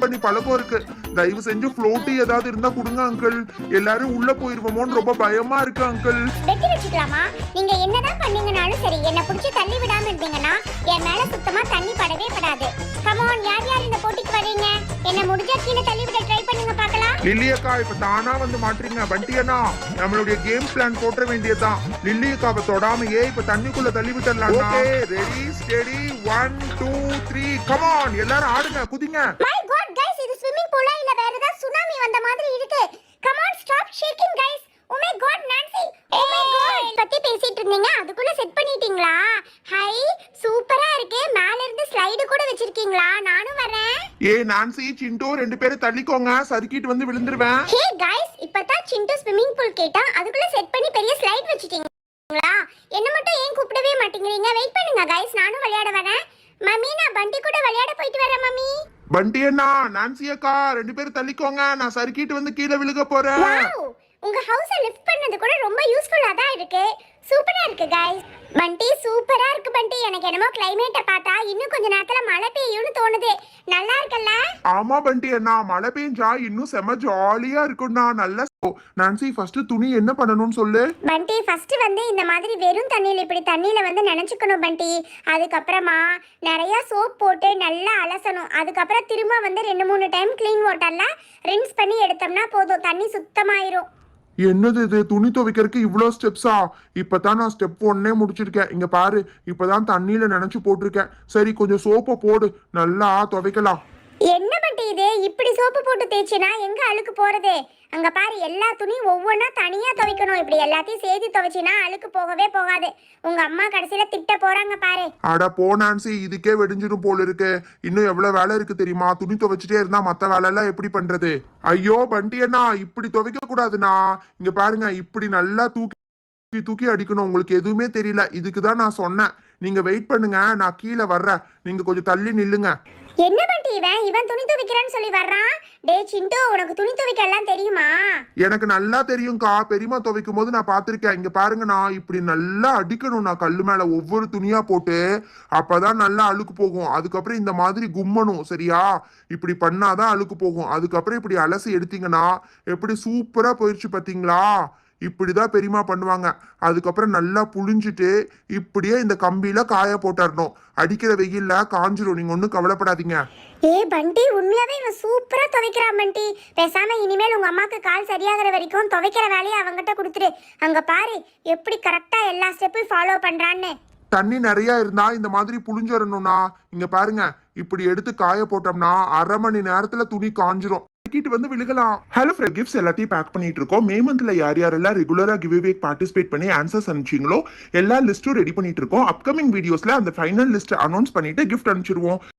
பண்ணி பழக்கம் இருக்கு. தயவு செஞ்சு ஃப்ளோட்டி ஏதாவது இருந்தா கொடுங்க அங்கிள். எல்லாரும் உள்ள போயிருவோமோன்னு ரொம்ப பயமா இருக்கு அங்கிள். வெட்டி வச்சுக்கலாமா? நீங்க என்னதான் பண்ணீங்கனாலும் சரி, என்ன புடிச்சு தள்ளி விடாம இருந்தீங்கன்னா என் மேல சுத்தமா தண்ணி படவே படாது. கம் ஆன், யார் யார் இந்த போட்டிக்கு வரீங்க? என்ன முடிஞ்சா கீழே தள்ளி விட ட்ரை பண்ணுங்க பார்க்கலாம். லில்லி அக்கா இப்ப தானா வந்து மாட்டீங்க. பண்டி அண்ணா நம்மளுடைய கேம் பிளான் போட்ட வேண்டியதுதான். லில்லி அக்காவை தொடாமையே இப்ப தண்ணிக்குள்ள தள்ளி விட்டுறலாம். Okay ready steady 1 2 3 come on எல்லாரும் ஆடுங்க குதிங்க. மை காட் गाइस, இது ஸ்விமிங் பூலா இல்ல வேற ஏதாவது சுனாமி வந்த மாதிரி இருக்கு. Come on stop shaking guys. Oh my god Nancy, oh my god பத்தி பேசிட்டு இருந்தீங்க அதுக்குள்ள செட் பண்ணிட்டீங்களா? ஹை சூப்பரா இருக்கு. மேல இருந்து ஸ்லைடு கூட வச்சிருக்கீங்களா? நானும் வரேன். ஏ நான்சி சிண்டு ரெண்டு பேரும் தள்ளிக்கோங்க, சறுக்கிட்டு வந்து விழுந்துருவேன். ஹே गाइस, இப்பதான் சிண்டு ஸ்விமிங் பூல் கேட்டா அதுக்குள்ள செட் பண்ணி பெரிய ஸ்லைட் வச்சிட்டீங்களா? என்ன மட்டும் ஏன் கூப்பிடவே மாட்டேங்கிறீங்க? வெயிட் பண்ணுங்க गाइस, நானும் விளையாட வரேன். மம்மி நான் பண்டி கூட விளையாட போயிட்டு வரேன் மம்மி. பண்டி அண்ணா நான்சி அக்கா ரெண்டு பேரும் தள்ளிக்கோங்க, நான் சறுக்கிட்டு வந்து கீழே விழுக போறேன். வாவ், உங்க ஹவுஸ லிஃப்ட் பண்ணது கூட ரொம்ப யூஸ்ஃபுல்லா தான் இருக்கு. சூப்பரா இருக்கு गाइस. பண்டி சூப்பரா இருக்கு பண்டி. எனக்கு என்னமோ கிளைமேட்ட பார்த்தா இன்னும் கொஞ்ச நேரத்துல மழை பெய்யும்னு தோணுது. நல்லா இருக்குல்ல? ஆமா பண்டி அண்ணா, மழை பெஞ்சா இன்னும் செம ஜாலியா இருக்கும்ண்ணா. நல்லா நான்சி ஃபர்ஸ்ட் துணி என்ன பண்ணணும்னு சொல்லு. பண்டி ஃபர்ஸ்ட் வந்து இந்த மாதிரி வெறும் தண்ணியில இப்படி தண்ணியில வந்து நனைச்சுக்கணும் பண்டி. அதுக்கப்புறமா நிறைய சோப் போட்டு நல்லா அலசணும். அதுக்கப்புறம் திரும்ப வந்து 2-3 டைம் க்ளீன் வாட்டர்ல ரின்ஸ் பண்ணி எடுத்தோம்னா போதும், தண்ணி சுத்தமாயிரும். என்னது இது, துணி துவைக்கிறதுக்கு இவ்வளோ ஸ்டெப்ஸா? இப்பதான் நான் ஸ்டெப் 1 முடிச்சிருக்கேன். இங்க பாரு, இப்பதான் தண்ணியில நனைச்சு போட்டிருக்கேன். சரி கொஞ்சம் சோப்பை போடு, நல்லா துவைக்கலாம். என்ன பண்டி இது, இப்படி சோப்பு போட்டு தேய்ச்சினா எங்க அழுக்கு போறது? அங்க பாரு, எல்லா துணியும் ஒவ்வொன்றா தனியா துவைக்கணும். இப்படி எல்லாத்தையும் சேர்த்து துவைச்சினா அழுக்கு போகவே போகாது. உங்க அம்மா கடைசியில திட்ட போறாங்க பாரு. அட போ நான்சி, இதுக்கே வெடிஞ்சிடும் போல இருக்கு. இன்னும் எவ்வளவு வேலை இருக்கு தெரியுமா? துணி துவைச்சிட்டே இருந்தா மத்த வேலை எல்லாம் எப்படி பண்றது? ஐயோ பண்டி அண்ணா, இப்படி துவைக்க கூடாதுண்ணா. இங்க பாருங்க, இப்படி நல்லா தூக்கி தூக்கி அடிக்கணும். உங்களுக்கு எதுவுமே தெரியல, இதுக்குதான் நான் சொன்னேன். நீங்க வெயிட் பண்ணுங்க, நான் கீழே வர்றேன். நீங்க கொஞ்சம் தள்ளி நில்லுங்க. என்ன பண்டி இவன் துணி துவைக்கிறேன்னு சொல்லி வர்றான். டே சிண்டு, உனக்கு துணி துவைக்க எல்லாம் தெரியுமா? எனக்கு நல்லா தெரியும்க்கா, பெரியமா துவைக்கும் போது நான் பார்த்திருக்கேன். இங்க பாருங்க, நான் இப்படி நல்லா அடிக்கணும். நான் கல்லு மேல ஒவ்வொரு துணியா போட்டு, அப்பதான் நல்லா அழுக்கு போகும். அதுக்கப்புறம் இந்த மாதிரி கும்மணும், சரியா? இப்படி பண்ணாதான் அழுக்கு போகும். அதுக்கப்புறம் இப்படி அலசி எடுத்தீங்கன்னா எப்படி சூப்பரா போயிடுச்சு பாத்தீங்களா? இப்படிதான் பெரியமா பண்ணுவாங்க. அதுக்கப்புறம் நல்லா புழிஞ்சிட்டு இப்படியே இந்த கம்பியில காய போட்டுறணும். அடிக்கிற வெயில்ல காஞ்சிரும், நீங்க ஒன்னும் கவலைப்படாதீங்க. ஏ பண்டி, உண்மையாவே இவன் சூப்பரா துவைக்கிறான் பண்டி. பேசாம இனிமேல் உங்க அம்மாக்கு கால் சரியாகிற வரைக்கும் துவைக்கிற வேலையை அவங்கிட்ட கொடுத்துரு. அங்க பாரு எப்படி கரெக்டா எல்லா ஸ்டெப்பையும் ஃபாலோ பண்றான்னு. தண்ணி நிறைய இருந்தா இந்த மாதிரி புழிஞ்சிடணும்னா, இங்க பாருங்க, இப்படி எடுத்து காய போட்டோம்னா 1/2 மணி நேரத்துல துணி காஞ்சிரும். வந்து விழுகலாம். ஹலோ ஃப்ரெண்ட், கிஃப்ட்ஸ் எல்லாத்தையும் பேக் பண்ணிட்டு இருக்கோம். மே மந்த்ல யார் யாரெல்லாம் ரெகுலரா கிவ் அவே பார்ட்டிசிபேட் பண்ணி ஆன்சர்ஸ் அனுப்பிச்சிங்களோ எல்லா லிஸ்ட்டும் ரெடி பண்ணிட்டு இருக்கோம். அப்கமிங் வீடியோஸ்ல அந்த ஃபைனல் லிஸ்ட் அனௌன்ஸ் பண்ணிட்டு கிஃப்ட் அனுப்பிச்சிருவோம்.